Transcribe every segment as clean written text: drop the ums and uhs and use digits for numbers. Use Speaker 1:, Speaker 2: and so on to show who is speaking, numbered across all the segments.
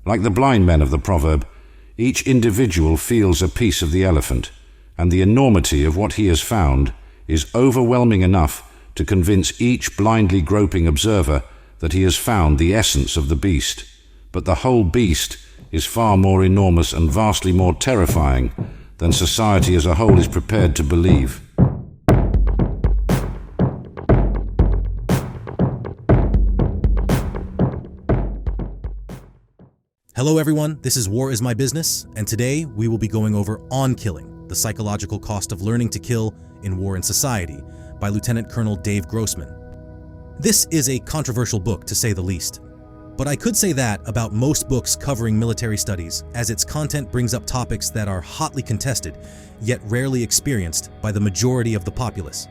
Speaker 1: Like the blind men of the proverb, each individual feels a piece of the elephant, and the enormity of what he has found is overwhelming enough to convince each blindly groping observer that he has found the essence of the beast. But the whole beast is far more enormous and vastly more terrifying than society as a whole is prepared to believe.
Speaker 2: Hello everyone, this is War is My Business, and today we will be going over On Killing, the Psychological Cost of Learning to Kill in War and Society by Lieutenant Colonel Dave Grossman. This is a controversial book, to say the least. But I could say that about most books covering military studies, as its content brings up topics that are hotly contested, yet rarely experienced by the majority of the populace.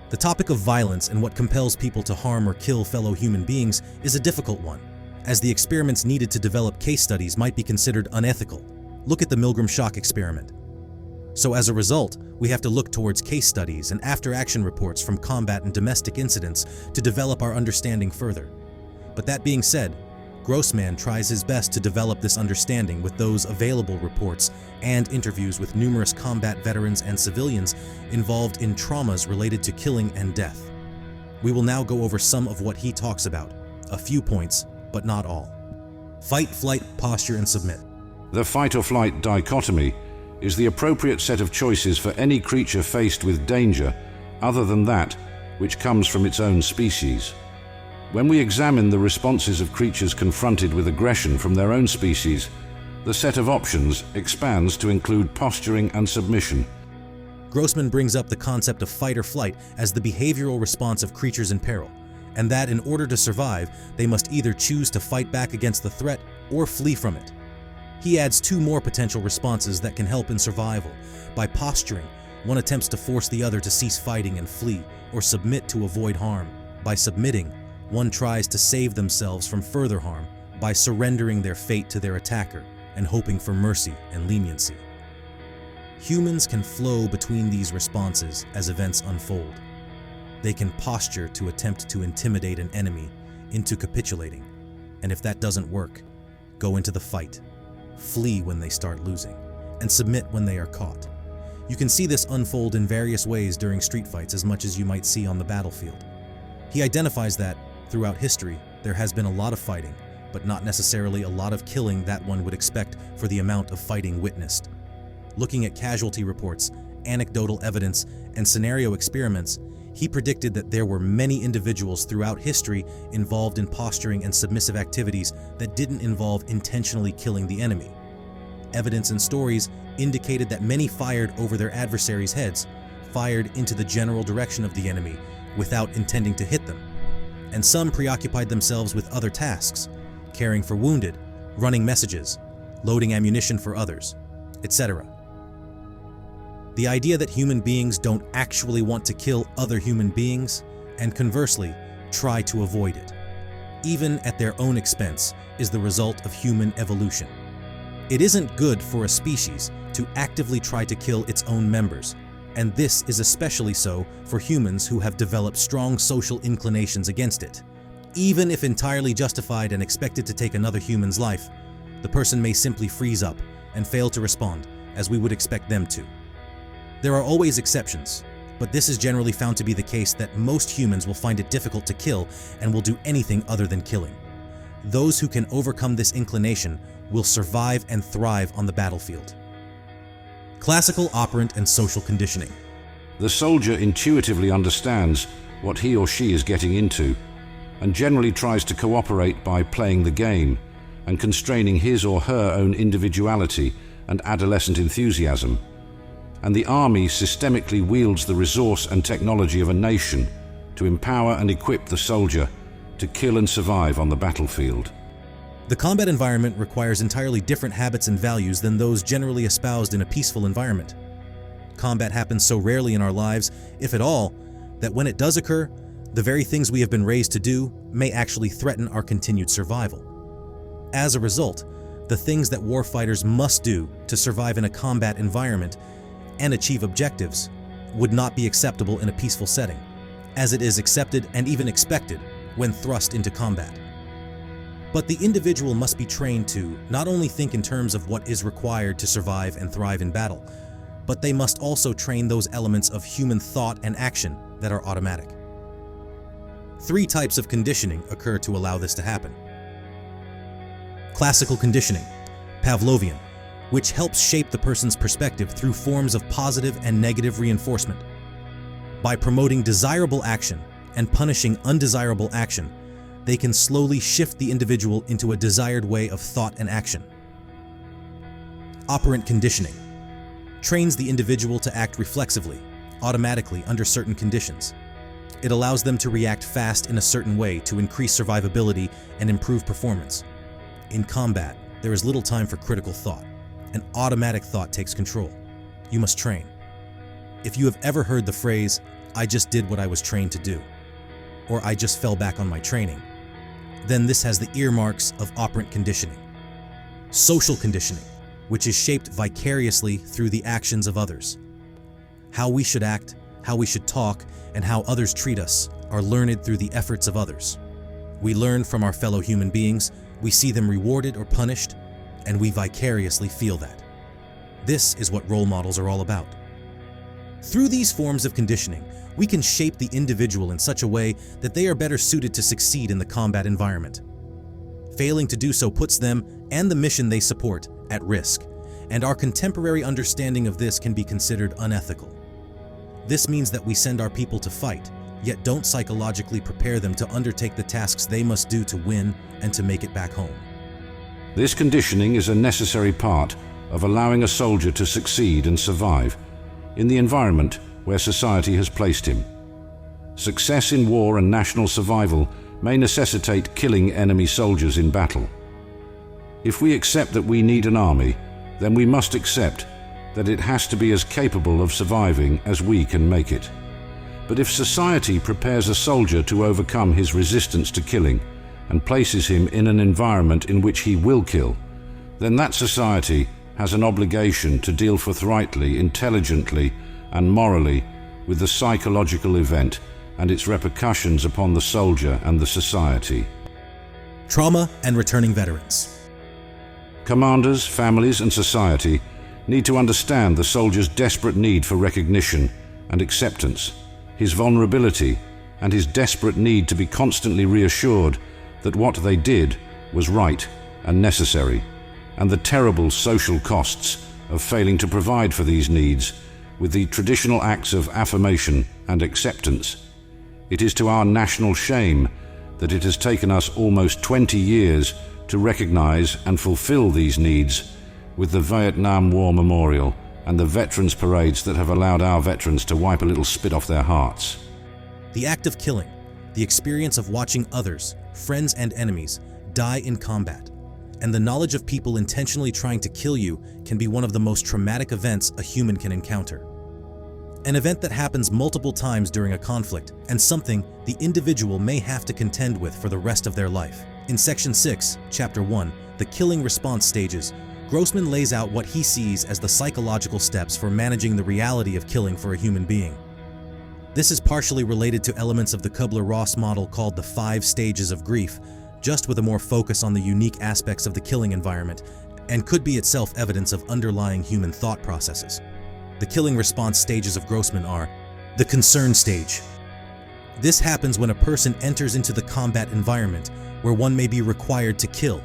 Speaker 2: The topic of violence and what compels people to harm or kill fellow human beings is a difficult one, as the experiments needed to develop case studies might be considered unethical. Look at the Milgram shock experiment. So as a result, we have to look towards case studies and after-action reports from combat and domestic incidents to develop our understanding further. But that being said, Grossman tries his best to develop this understanding with those available reports and interviews with numerous combat veterans and civilians involved in traumas related to killing and death. We will now go over some of what he talks about, a few points, but not all. Fight, flight, posture, and submit.
Speaker 1: The fight-or-flight dichotomy is the appropriate set of choices for any creature faced with danger other than that which comes from its own species. When we examine the responses of creatures confronted with aggression from their own species, the set of options expands to include posturing and submission.
Speaker 2: Grossman brings up the concept of fight or flight as the behavioral response of creatures in peril, and that in order to survive, they must either choose to fight back against the threat or flee from it. He adds two more potential responses that can help in survival. By posturing, one attempts to force the other to cease fighting and flee, or submit to avoid harm. By submitting, one tries to save themselves from further harm by surrendering their fate to their attacker and hoping for mercy and leniency. Humans can flow between these responses as events unfold. They can posture to attempt to intimidate an enemy into capitulating, and if that doesn't work, go into the fight, flee when they start losing, and submit when they are caught. You can see this unfold in various ways during street fights as much as you might see on the battlefield. He identifies that, throughout history, there has been a lot of fighting, but not necessarily a lot of killing that one would expect for the amount of fighting witnessed. Looking at casualty reports, anecdotal evidence, and scenario experiments, he predicted that there were many individuals throughout history involved in posturing and submissive activities that didn't involve intentionally killing the enemy. Evidence and stories indicated that many fired over their adversaries' heads, fired into the general direction of the enemy without intending to hit them, and some preoccupied themselves with other tasks, caring for wounded, running messages, loading ammunition for others, etc. The idea that human beings don't actually want to kill other human beings, and conversely, try to avoid it, even at their own expense, is the result of human evolution. It isn't good for a species to actively try to kill its own members, and this is especially so for humans who have developed strong social inclinations against it. Even if entirely justified and expected to take another human's life, the person may simply freeze up and fail to respond as we would expect them to. There are always exceptions, but this is generally found to be the case that most humans will find it difficult to kill and will do anything other than killing. Those who can overcome this inclination will survive and thrive on the battlefield. Classical operant and social conditioning.
Speaker 1: The soldier intuitively understands what he or she is getting into, and generally tries to cooperate by playing the game and constraining his or her own individuality and adolescent enthusiasm. And the army systemically wields the resource and technology of a nation to empower and equip the soldier to kill and survive on the battlefield.
Speaker 2: The combat environment requires entirely different habits and values than those generally espoused in a peaceful environment. Combat happens so rarely in our lives, if at all, that when it does occur, the very things we have been raised to do may actually threaten our continued survival. As a result, the things that warfighters must do to survive in a combat environment and achieve objectives would not be acceptable in a peaceful setting, as it is accepted and even expected when thrust into combat. But the individual must be trained to not only think in terms of what is required to survive and thrive in battle, but they must also train those elements of human thought and action that are automatic. 3 types of conditioning occur to allow this to happen. Classical conditioning, Pavlovian, which helps shape the person's perspective through forms of positive and negative reinforcement. By promoting desirable action and punishing undesirable action, they can slowly shift the individual into a desired way of thought and action. Operant conditioning trains the individual to act reflexively, automatically under certain conditions. It allows them to react fast in a certain way to increase survivability and improve performance. In combat, there is little time for critical thought. An automatic thought takes control. You must train. If you have ever heard the phrase, "I just did what I was trained to do," or "I just fell back on my training," then this has the earmarks of operant conditioning. Social conditioning, which is shaped vicariously through the actions of others. How we should act, how we should talk, and how others treat us are learned through the efforts of others. We learn from our fellow human beings, we see them rewarded or punished, and we vicariously feel that. This is what role models are all about. Through these forms of conditioning, we can shape the individual in such a way that they are better suited to succeed in the combat environment. Failing to do so puts them and the mission they support at risk, and our contemporary understanding of this can be considered unethical. This means that we send our people to fight, yet don't psychologically prepare them to undertake the tasks they must do to win and to make it back home.
Speaker 1: This conditioning is a necessary part of allowing a soldier to succeed and survive in the environment where society has placed him. Success in war and national survival may necessitate killing enemy soldiers in battle. If we accept that we need an army, then we must accept that it has to be as capable of surviving as we can make it. But if society prepares a soldier to overcome his resistance to killing and places him in an environment in which he will kill, then that society has an obligation to deal forthrightly, intelligently, and morally with the psychological event and its repercussions upon the soldier and the society.
Speaker 2: Trauma and returning veterans.
Speaker 1: Commanders, families, and society need to understand the soldier's desperate need for recognition and acceptance, his vulnerability, and his desperate need to be constantly reassured that what they did was right and necessary, and the terrible social costs of failing to provide for these needs with the traditional acts of affirmation and acceptance. It is to our national shame that it has taken us almost 20 years to recognize and fulfill these needs with the Vietnam War Memorial and the veterans parades that have allowed our veterans to wipe a little spit off their hearts.
Speaker 2: The act of killing, the experience of watching others, friends and enemies, die in combat, and the knowledge of people intentionally trying to kill you can be one of the most traumatic events a human can encounter. An event that happens multiple times during a conflict, and something the individual may have to contend with for the rest of their life. In Section 6, Chapter 1, The Killing Response Stages, Grossman lays out what he sees as the psychological steps for managing the reality of killing for a human being. This is partially related to elements of the Kubler-Ross model called the 5 stages of grief, just with a more focus on the unique aspects of the killing environment, and could be itself evidence of underlying human thought processes. The killing response stages of Grossman are: the concern stage. This happens when a person enters into the combat environment where one may be required to kill.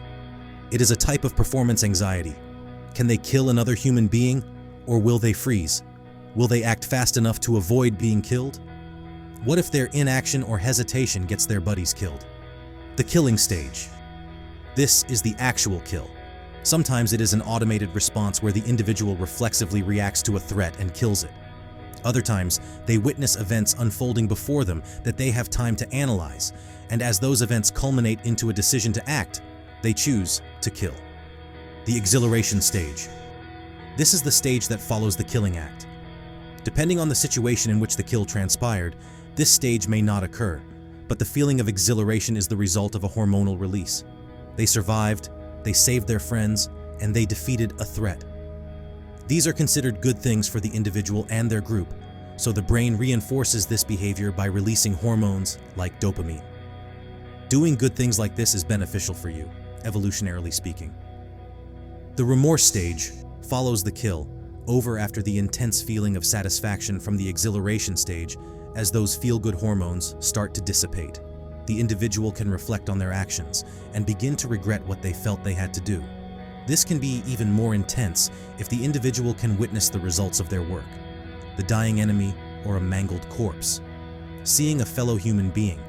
Speaker 2: It is a type of performance anxiety. Can they kill another human being, or will they freeze? Will they act fast enough to avoid being killed? What if their inaction or hesitation gets their buddies killed? The killing stage. This is the actual kill. Sometimes it is an automated response where the individual reflexively reacts to a threat and kills it. Other times, they witness events unfolding before them that they have time to analyze, and as those events culminate into a decision to act, they choose to kill. The exhilaration stage. This is the stage that follows the killing act. Depending on the situation in which the kill transpired, this stage may not occur, but the feeling of exhilaration is the result of a hormonal release. They survived, they saved their friends, and they defeated a threat. These are considered good things for the individual and their group, so the brain reinforces this behavior by releasing hormones like dopamine. Doing good things like this is beneficial for you, evolutionarily speaking. The remorse stage follows the kill, over after the intense feeling of satisfaction from the exhilaration stage. As those feel-good hormones start to dissipate, the individual can reflect on their actions and begin to regret what they felt they had to do. This can be even more intense if the individual can witness the results of their work, the dying enemy or a mangled corpse. Seeing a fellow human being,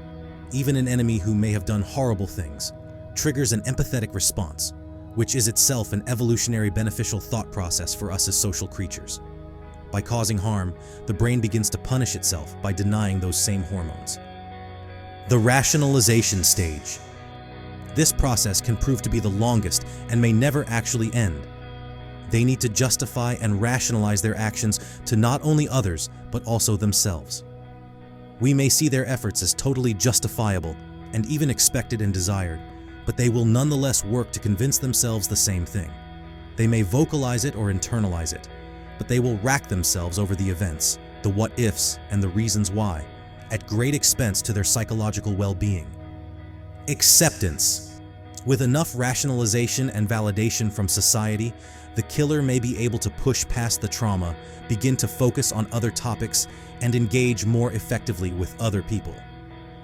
Speaker 2: even an enemy who may have done horrible things, triggers an empathetic response, which is itself an evolutionary beneficial thought process for us as social creatures. By causing harm, the brain begins to punish itself by denying those same hormones. The rationalization stage. This process can prove to be the longest and may never actually end. They need to justify and rationalize their actions to not only others, but also themselves. We may see their efforts as totally justifiable and even expected and desired, but they will nonetheless work to convince themselves the same thing. They may vocalize it or internalize it, but they will rack themselves over the events, the what-ifs, and the reasons why, at great expense to their psychological well-being. Acceptance. With enough rationalization and validation from society, the killer may be able to push past the trauma, begin to focus on other topics, and engage more effectively with other people.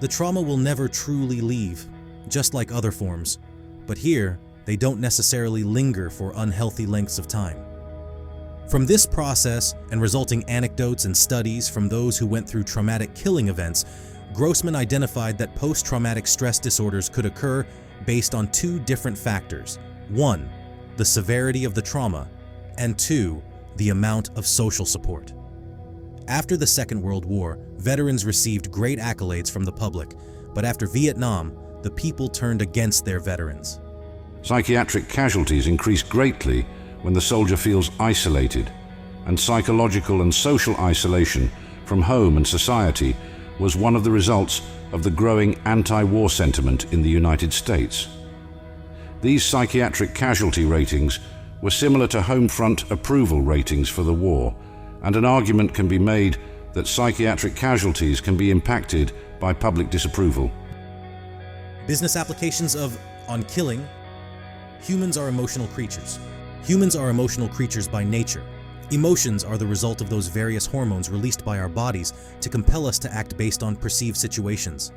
Speaker 2: The trauma will never truly leave, just like other forms, but here, they don't necessarily linger for unhealthy lengths of time. From this process and resulting anecdotes and studies from those who went through traumatic killing events, Grossman identified that post-traumatic stress disorders could occur based on two different factors. 1, the severity of the trauma, and 2, the amount of social support. After the Second World War, veterans received great accolades from the public, but after Vietnam, the people turned against their veterans.
Speaker 1: Psychiatric casualties increase greatly when the soldier feels isolated, and psychological and social isolation from home and society was one of the results of the growing anti-war sentiment in the United States. These psychiatric casualty ratings were similar to home front approval ratings for the war, and an argument can be made that psychiatric casualties can be impacted by public disapproval.
Speaker 2: Business applications on killing. Humans are emotional creatures. Humans are emotional creatures by nature. Emotions are the result of those various hormones released by our bodies to compel us to act based on perceived situations.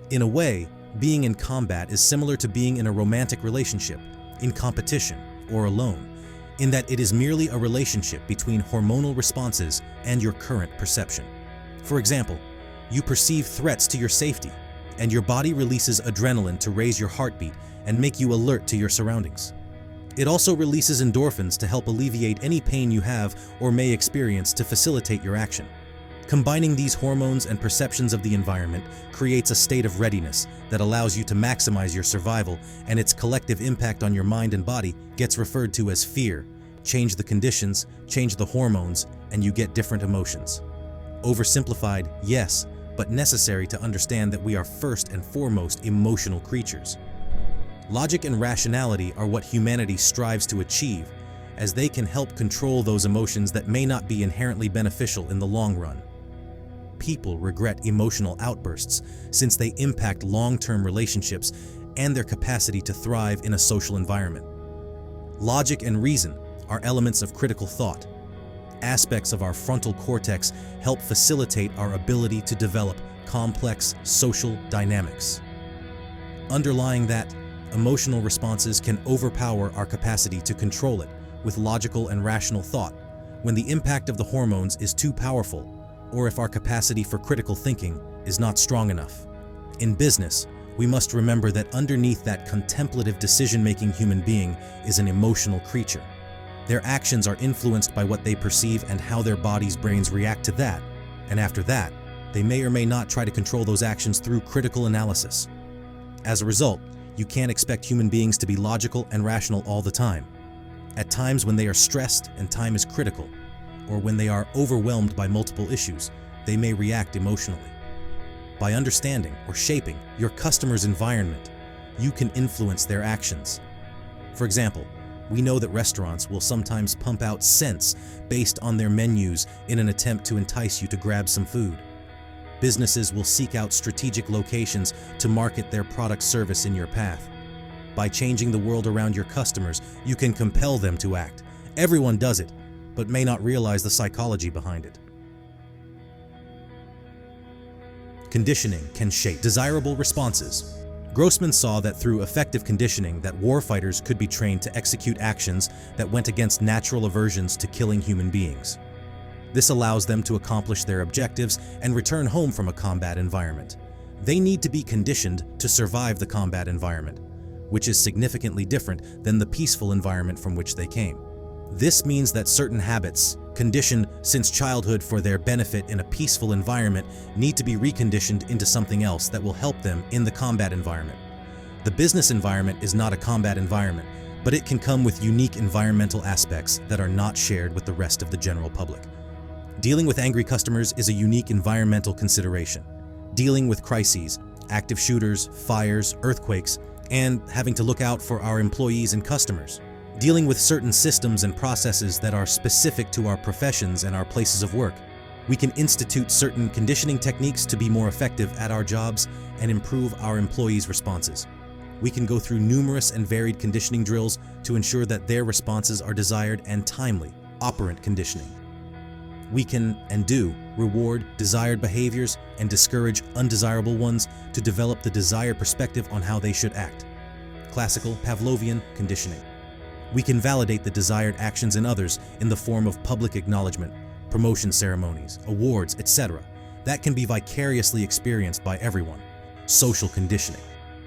Speaker 2: In a way, being in combat is similar to being in a romantic relationship, in competition, or alone, in that it is merely a relationship between hormonal responses and your current perception. For example, you perceive threats to your safety, and your body releases adrenaline to raise your heartbeat and make you alert to your surroundings. It also releases endorphins to help alleviate any pain you have or may experience to facilitate your action. Combining these hormones and perceptions of the environment creates a state of readiness that allows you to maximize your survival, and its collective impact on your mind and body gets referred to as fear. Change the conditions, change the hormones, and you get different emotions. Oversimplified, yes, but necessary to understand that we are first and foremost emotional creatures. Logic and rationality are what humanity strives to achieve, as they can help control those emotions that may not be inherently beneficial in the long run. People regret emotional outbursts since they impact long-term relationships and their capacity to thrive in a social environment. Logic and reason are elements of critical thought. Aspects of our frontal cortex help facilitate our ability to develop complex social dynamics. Underlying that, emotional responses can overpower our capacity to control it with logical and rational thought when the impact of the hormones is too powerful, or if our capacity for critical thinking is not strong enough. In business, we must remember that underneath that contemplative decision-making human being is an emotional creature. Their actions are influenced by what they perceive and how their bodies' brains react to that, and after that, they may or may not try to control those actions through critical analysis. As a result, you can't expect human beings to be logical and rational all the time. At times when they are stressed and time is critical, or when they are overwhelmed by multiple issues, they may react emotionally. By understanding or shaping your customer's environment, you can influence their actions. For example, we know that restaurants will sometimes pump out scents based on their menus in an attempt to entice you to grab some food. Businesses will seek out strategic locations to market their product service in your path. By changing the world around your customers, you can compel them to act. Everyone does it, but may not realize the psychology behind it. Conditioning can shape desirable responses. Grossman saw that through effective conditioning that warfighters could be trained to execute actions that went against natural aversions to killing human beings. This allows them to accomplish their objectives and return home from a combat environment. They need to be conditioned to survive the combat environment, which is significantly different than the peaceful environment from which they came. This means that certain habits, conditioned since childhood for their benefit in a peaceful environment, need to be reconditioned into something else that will help them in the combat environment. The business environment is not a combat environment, but it can come with unique environmental aspects that are not shared with the rest of the general public. Dealing with angry customers is a unique environmental consideration. Dealing with crises, active shooters, fires, earthquakes, and having to look out for our employees and customers. Dealing with certain systems and processes that are specific to our professions and our places of work. We can institute certain conditioning techniques to be more effective at our jobs and improve our employees' responses. We can go through numerous and varied conditioning drills to ensure that their responses are desired and timely, operant conditioning. We can, and do, reward desired behaviors and discourage undesirable ones to develop the desired perspective on how they should act. Classical Pavlovian conditioning. We can validate the desired actions in others in the form of public acknowledgement, promotion ceremonies, awards, etc. That can be vicariously experienced by everyone. Social conditioning.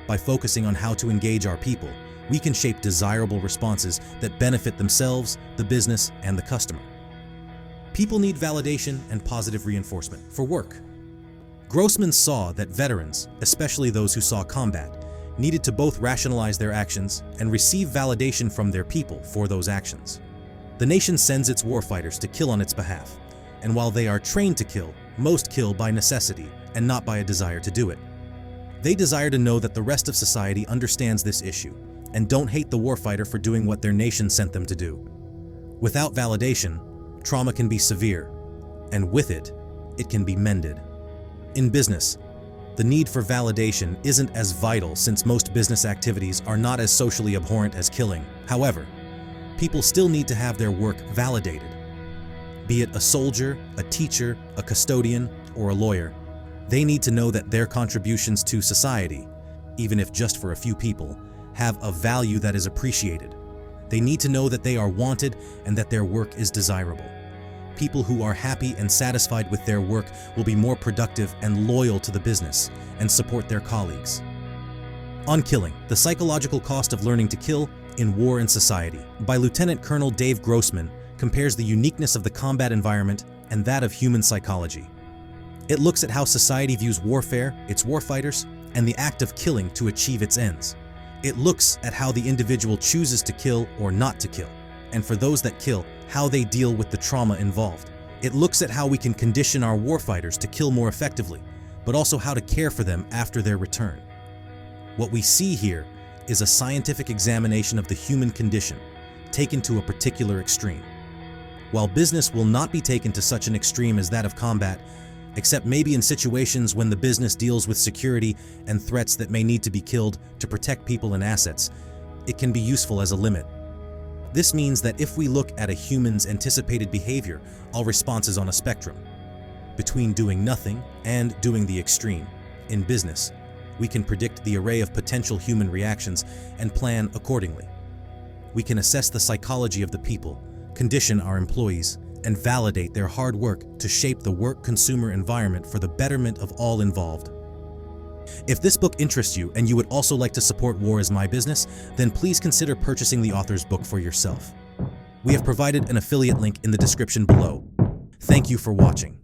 Speaker 2: By focusing on how to engage our people, we can shape desirable responses that benefit themselves, the business, and the customer. People need validation and positive reinforcement for work. Grossman saw that veterans, especially those who saw combat, needed to both rationalize their actions and receive validation from their people for those actions. The nation sends its warfighters to kill on its behalf, and while they are trained to kill, most kill by necessity and not by a desire to do it. They desire to know that the rest of society understands this issue and don't hate the warfighter for doing what their nation sent them to do. Without validation, trauma can be severe, and with it, it can be mended. In business, the need for validation isn't as vital since most business activities are not as socially abhorrent as killing. However, people still need to have their work validated. Be it a soldier, a teacher, a custodian, or a lawyer, they need to know that their contributions to society, even if just for a few people, have a value that is appreciated. They need to know that they are wanted and that their work is desirable. People who are happy and satisfied with their work will be more productive and loyal to the business and support their colleagues. On Killing, the Psychological Cost of Learning to Kill in War and Society, by Lieutenant Colonel Dave Grossman, compares the uniqueness of the combat environment and that of human psychology. It looks at how society views warfare, its warfighters, and the act of killing to achieve its ends. It looks at how the individual chooses to kill or not to kill, and for those that kill, how they deal with the trauma involved. It looks at how we can condition our warfighters to kill more effectively, but also how to care for them after their return. What we see here is a scientific examination of the human condition, taken to a particular extreme. While business will not be taken to such an extreme as that of combat, except maybe in situations when the business deals with security and threats that may need to be killed to protect people and assets, it can be useful as a limit. This means that if we look at a human's anticipated behavior, all responses on a spectrum. Between doing nothing and doing the extreme. In business, we can predict the array of potential human reactions and plan accordingly. We can assess the psychology of the people, condition our employees, and validate their hard work to shape the work-consumer environment for the betterment of all involved. If this book interests you and you would also like to support War is My Business, then please consider purchasing the author's book for yourself. We have provided an affiliate link in the description below. Thank you for watching.